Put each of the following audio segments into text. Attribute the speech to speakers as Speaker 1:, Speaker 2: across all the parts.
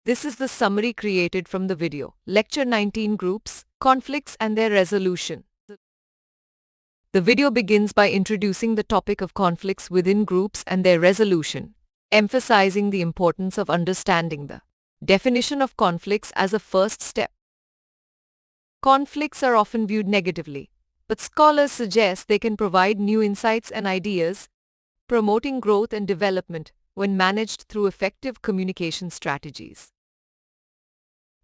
Speaker 1: This is the summary created from the video. Lecture 19 Groups, Conflicts and Their Resolution. The video begins by introducing the topic of conflicts within groups and their resolution, emphasizing the importance of understanding the definition of conflicts as a first step. Conflicts are often viewed negatively, but scholars suggest they can provide new insights and ideas, promoting growth and development when managed through effective communication strategies.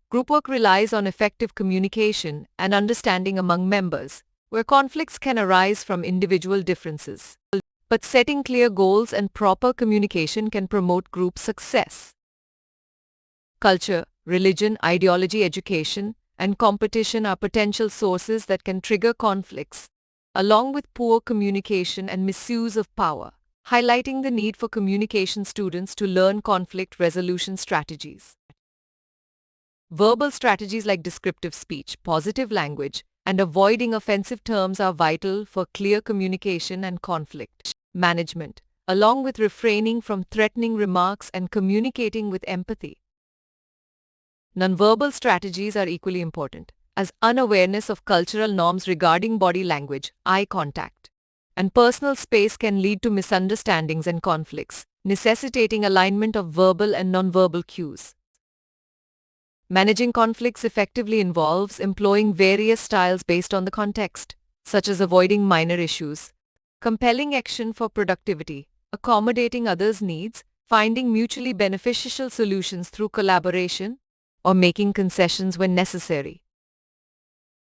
Speaker 1: Group work relies on effective communication and understanding among members, where conflicts can arise from individual differences. But setting clear goals and proper communication can promote group success. Culture, religion, ideology, education, and competition are potential sources that can trigger conflicts, along with poor communication and misuse of power, highlighting the need for communication students to learn conflict resolution strategies. Verbal strategies like descriptive speech, positive language, and avoiding offensive terms are vital for clear communication and conflict management, along with refraining from threatening remarks and communicating with empathy. Nonverbal strategies are equally important, as unawareness of cultural norms regarding body language, eye contact, and personal space can lead to misunderstandings and conflicts, necessitating alignment of verbal and nonverbal cues. Managing conflicts effectively involves employing various styles based on the context, such as avoiding minor issues, compelling action for productivity, accommodating others' needs, finding mutually beneficial solutions through collaboration, or making concessions when necessary.